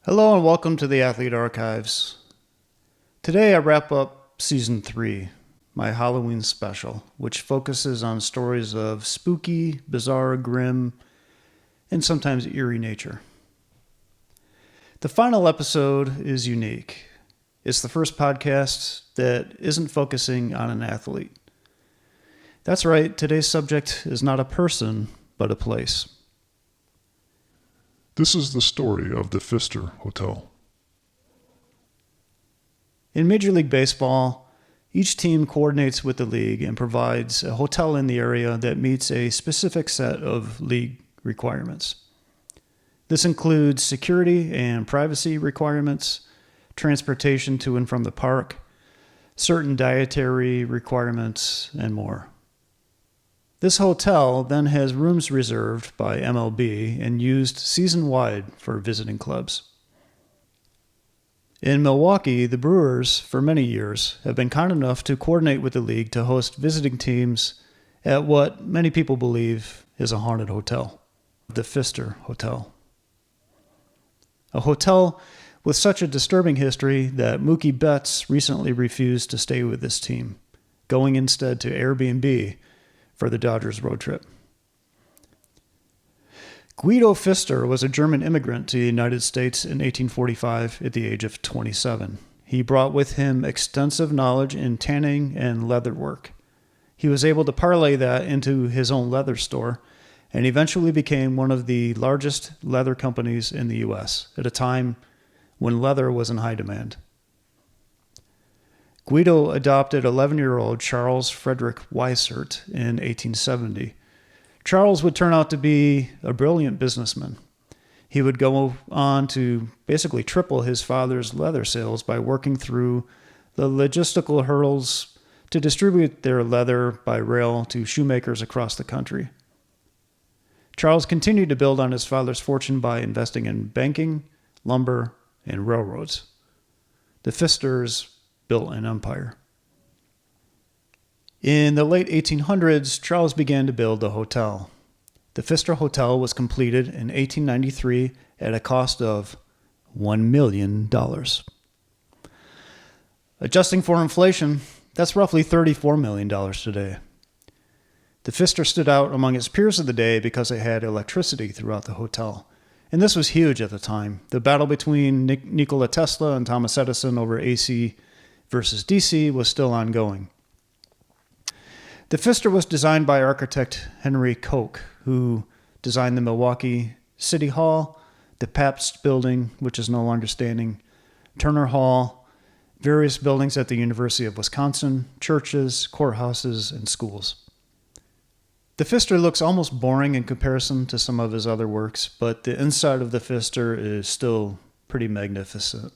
Hello and welcome to the Athlete Archives. Today I wrap up Season 3, my Halloween special, which focuses on stories of spooky, bizarre, grim, and sometimes eerie nature. The final episode is unique. It's the first podcast that isn't focusing on an athlete. That's right, today's subject is not a person, but a place. This is the story of the Pfister Hotel. In Major League Baseball, each team coordinates with the league and provides a hotel in the area that meets a specific set of league requirements. This includes security and privacy requirements, transportation to and from the park, certain dietary requirements, and more. This hotel then has rooms reserved by MLB and used season-wide for visiting clubs. In Milwaukee, the Brewers, for many years, have been kind enough to coordinate with the league to host visiting teams at what many people believe is a haunted hotel, the Pfister Hotel. A hotel with such a disturbing history that Mookie Betts recently refused to stay with this team, going instead to Airbnb for the Dodgers road trip. Guido Pfister was a German immigrant to the United States in 1845 at the age of 27. He brought with him extensive knowledge in tanning and leather work. He was able to parlay that into his own leather store and eventually became one of the largest leather companies in the U.S. at a time when leather was in high demand. Guido adopted 11-year-old Charles Frederick Weissert in 1870. Charles would turn out to be a brilliant businessman. He would go on to basically triple his father's leather sales by working through the logistical hurdles to distribute their leather by rail to shoemakers across the country. Charles continued to build on his father's fortune by investing in banking, lumber, and railroads. The Pfisters built an empire. In the late 1800s, Charles began to build a hotel. The Pfister Hotel was completed in 1893 at a cost of $1 million. Adjusting for inflation, that's roughly $34 million today. The Pfister stood out among its peers of the day because it had electricity throughout the hotel. And this was huge at the time. The battle between Nikola Tesla and Thomas Edison over AC versus DC was still ongoing. The Pfister was designed by architect Henry Koch, who designed the Milwaukee City Hall, the Pabst Building, which is no longer standing, Turner Hall, various buildings at the University of Wisconsin, churches, courthouses, and schools. The Pfister looks almost boring in comparison to some of his other works, but the inside of the Pfister is still pretty magnificent.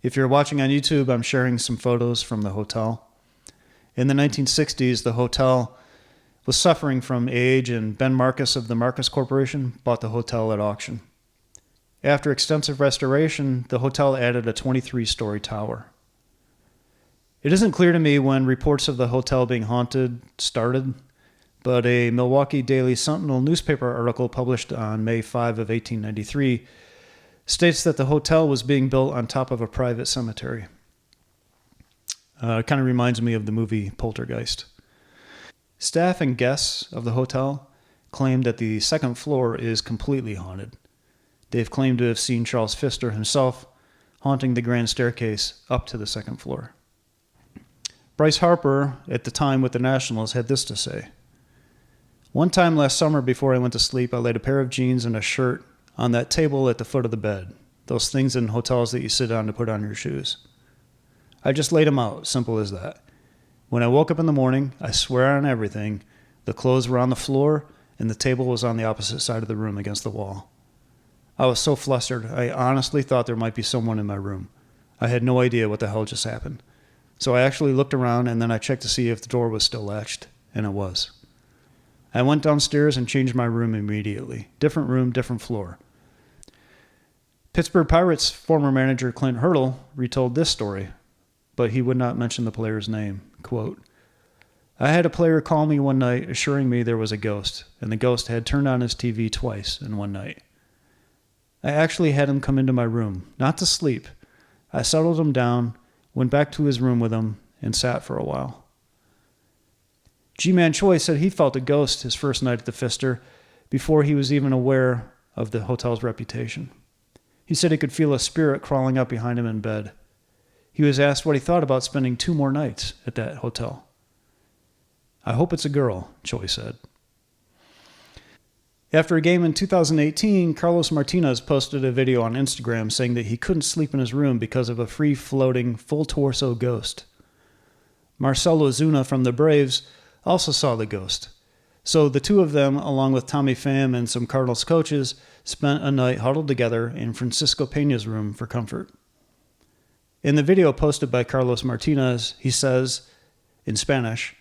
If you're watching on YouTube, I'm sharing some photos from the hotel. In the 1960s, the hotel was suffering from age, and Ben Marcus of the Marcus Corporation bought the hotel at auction. After extensive restoration, the hotel added a 23-story tower. It isn't clear to me when reports of the hotel being haunted started, but a Milwaukee Daily Sentinel newspaper article published on May 5 of 1893 states that the hotel was being built on top of a private cemetery. It kind of reminds me of the movie Poltergeist. Staff and guests of the hotel claim that the second floor is completely haunted. They've claimed to have seen Charles Pfister himself haunting the grand staircase up to the second floor. Bryce Harper, at the time with the Nationals, had this to say. One time last summer before I went to sleep, I laid a pair of jeans and a shirt on that table at the foot of the bed. Those things in hotels that you sit on to put on your shoes. I just laid them out, simple as that. When I woke up in the morning, I swear on everything, the clothes were on the floor and the table was on the opposite side of the room against the wall. I was so flustered, I honestly thought there might be someone in my room. I had no idea what the hell just happened. So I actually looked around and then I checked to see if the door was still latched, and it was. I went downstairs and changed my room immediately. Different room, different floor. Pittsburgh Pirates former manager Clint Hurdle retold this story, but he would not mention the player's name. Quote, I had a player call me one night assuring me there was a ghost, and the ghost had turned on his TV twice in one night. I actually had him come into my room, not to sleep. I settled him down, went back to his room with him, and sat for a while. G-Man Choi said he felt a ghost his first night at the Pfister before he was even aware of the hotel's reputation. He said he could feel a spirit crawling up behind him in bed. He was asked what he thought about spending 2 more nights at that hotel. I hope it's a girl, Choi said. After a game in 2018, Carlos Martinez posted a video on Instagram saying that he couldn't sleep in his room because of a free-floating, full-torso ghost. Marcell Ozuna from the Braves also saw the ghost. So the two of them, along with Tommy Pham and some Cardinals coaches, spent a night huddled together in Francisco Peña's room for comfort. In the video posted by Carlos Martinez, he says, in Spanish,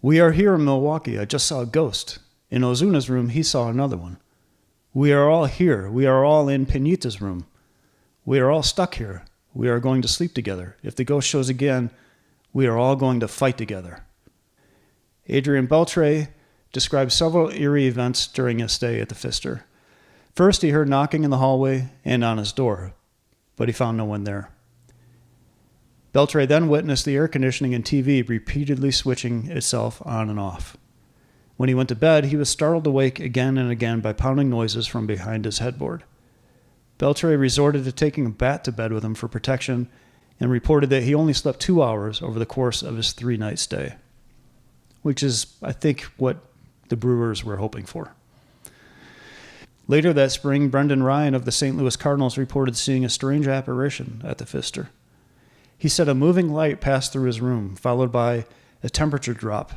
"We are here in Milwaukee. I just saw a ghost. In Ozuna's room, he saw another one. We are all here. We are all in Peñita's room. We are all stuck here. We are going to sleep together. If the ghost shows again, we are all going to fight together." Adrian Beltre described several eerie events during his stay at the Pfister. First, he heard knocking in the hallway and on his door, but he found no one there. Beltre then witnessed the air conditioning and TV repeatedly switching itself on and off. When he went to bed, he was startled awake again and again by pounding noises from behind his headboard. Beltre resorted to taking a bat to bed with him for protection and reported that he only slept 2 hours over the course of his 3-night stay, which is, I think, what the Brewers were hoping for. Later that spring, Brendan Ryan of the St. Louis Cardinals reported seeing a strange apparition at the Pfister. He said a moving light passed through his room, followed by a temperature drop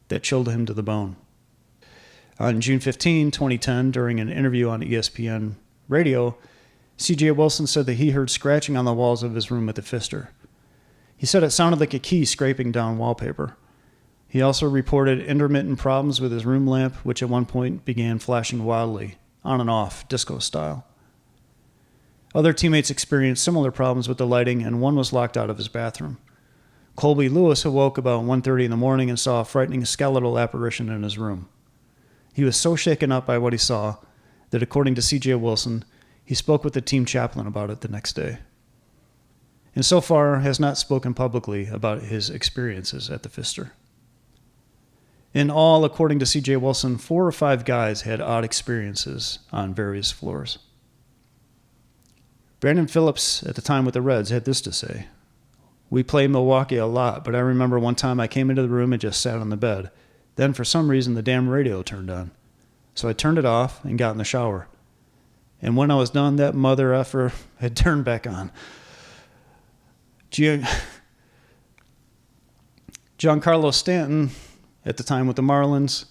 that chilled him to the bone. On June 15, 2010, during an interview on ESPN radio, C.J. Wilson said that he heard scratching on the walls of his room at the Pfister. He said it sounded like a key scraping down wallpaper. He also reported intermittent problems with his room lamp, which at one point began flashing wildly, on and off, disco style. Other teammates experienced similar problems with the lighting, and one was locked out of his bathroom. Colby Lewis awoke about 1:30 in the morning and saw a frightening skeletal apparition in his room. He was so shaken up by what he saw that, according to C.J. Wilson, he spoke with the team chaplain about it the next day, and so far has not spoken publicly about his experiences at the Pfister. In all, according to C.J. Wilson, 4 or 5 guys had odd experiences on various floors. Brandon Phillips, at the time with the Reds, had this to say: "We play Milwaukee a lot, but I remember one time I came into the room and just sat on the bed. Then for some reason the damn radio turned on. So I turned it off and got in the shower. And when I was done, that mother effer had turned back on." Giancarlo Stanton, at the time with the Marlins,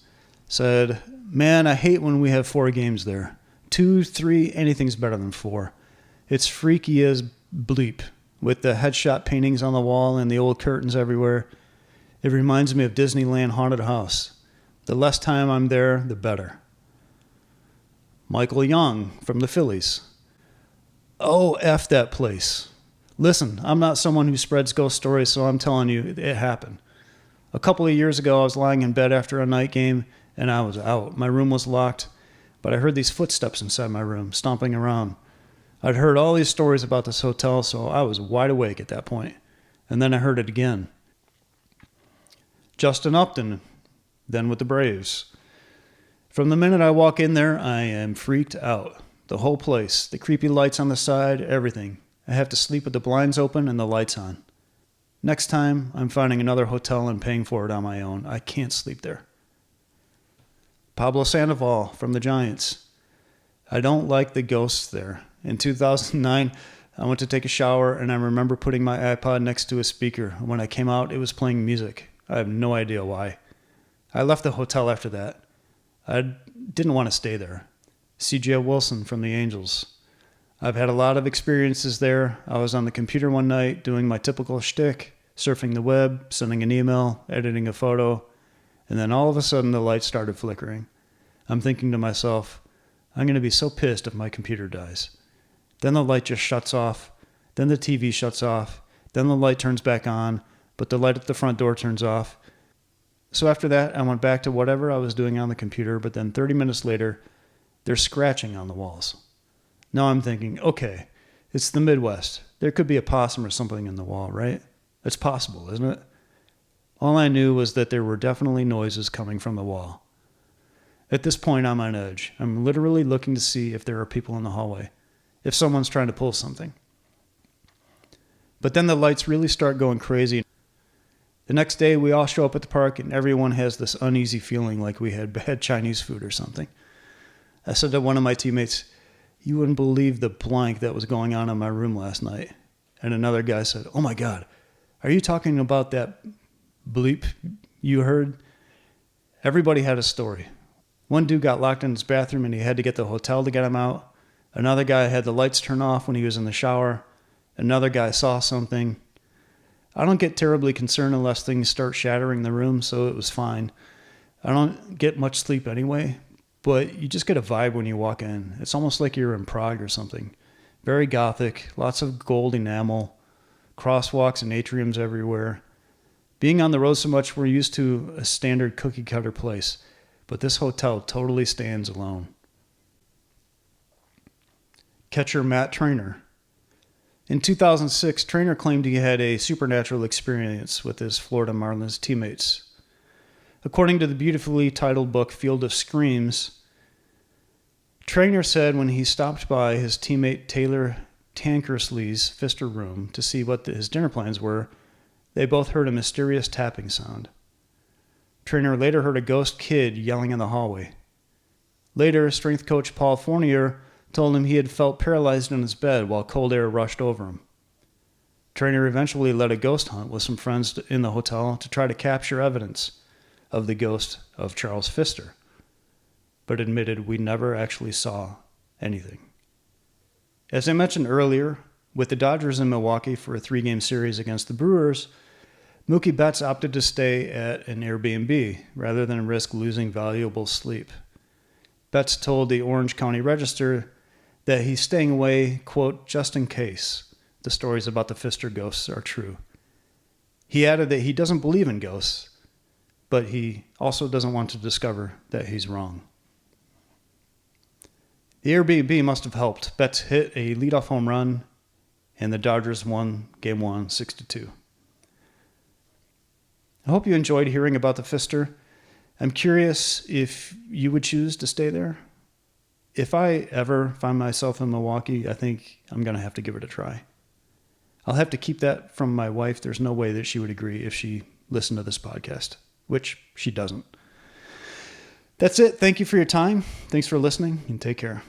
said, "Man, I hate when we have 4 games there. 2, 3, anything's better than 4. It's freaky as bleep, with the headshot paintings on the wall and the old curtains everywhere. It reminds me of Disneyland Haunted House. The less time I'm there, the better." Michael Young from the Phillies: "Oh, F that place. Listen, I'm not someone who spreads ghost stories, so I'm telling you, it happened. A couple of years ago, I was lying in bed after a night game, and I was out. My room was locked, but I heard these footsteps inside my room, stomping around. I'd heard all these stories about this hotel, so I was wide awake at that point. And then I heard it again." Justin Upton, then with the Braves: "From the minute I walk in there, I am freaked out. The whole place, the creepy lights on the side, everything. I have to sleep with the blinds open and the lights on. Next time, I'm finding another hotel and paying for it on my own. I can't sleep there." Pablo Sandoval from the Giants: "I don't like the ghosts there. In 2009, I went to take a shower, and I remember putting my iPod next to a speaker. When I came out, it was playing music. I have no idea why. I left the hotel after that. I didn't want to stay there." C.J. Wilson from the Angels: "I've had a lot of experiences there. I was on the computer one night doing my typical shtick, surfing the web, sending an email, editing a photo, and then all of a sudden the light started flickering. I'm thinking to myself, I'm going to be so pissed if my computer dies. Then the light just shuts off, then the TV shuts off, then the light turns back on, but the light at the front door turns off. So after that, I went back to whatever I was doing on the computer, but then 30 minutes later, there's scratching on the walls. Now I'm thinking, okay, it's the Midwest. There could be a possum or something in the wall, right? It's possible, isn't it? All I knew was that there were definitely noises coming from the wall. At this point, I'm on edge. I'm literally looking to see if there are people in the hallway, if someone's trying to pull something. But then the lights really start going crazy. The next day, we all show up at the park, and everyone has this uneasy feeling like we had bad Chinese food or something. I said to one of my teammates, "You wouldn't believe the blank that was going on in my room last night." And another guy said, "Oh my God, are you talking about that bleep you heard?" Everybody had a story. One dude got locked in his bathroom and he had to get the hotel to get him out. Another guy had the lights turned off when he was in the shower. Another guy saw something. I don't get terribly concerned unless things start shattering the room, so it was fine. I don't get much sleep anyway, but you just get a vibe when you walk in. It's almost like you're in Prague or something. Very gothic, lots of gold enamel, crosswalks and atriums everywhere. Being on the road so much, we're used to a standard cookie cutter place, but this hotel totally stands alone. Catcher Matt Trainer. In 2006, Trainer claimed he had a supernatural experience with his Florida Marlins teammates. According to the beautifully titled book Field of Screams, Trainer said when he stopped by his teammate Taylor Tankersley's Pfister room to see what his dinner plans were, they both heard a mysterious tapping sound. Trainer later heard a ghost kid yelling in the hallway. Later, strength coach Paul Fournier told him he had felt paralyzed in his bed while cold air rushed over him. Trainer eventually led a ghost hunt with some friends in the hotel to try to capture evidence of the ghost of Charles Pfister, but admitted we never actually saw anything. As I mentioned earlier, with the Dodgers in Milwaukee for a 3-game series against the Brewers, Mookie Betts opted to stay at an Airbnb rather than risk losing valuable sleep. Betts told the Orange County Register that he's staying away, quote, just in case the stories about the Pfister ghosts are true. He added that he doesn't believe in ghosts, but he also doesn't want to discover that he's wrong. The Airbnb must have helped. Betts hit a leadoff home run, and the Dodgers won Game 1 6-2. I hope you enjoyed hearing about the Pfister. I'm curious if you would choose to stay there. If I ever find myself in Milwaukee, I think I'm going to have to give it a try. I'll have to keep that from my wife. There's no way that she would agree if she listened to this podcast, which she doesn't. That's it. Thank you for your time. Thanks for listening, and take care.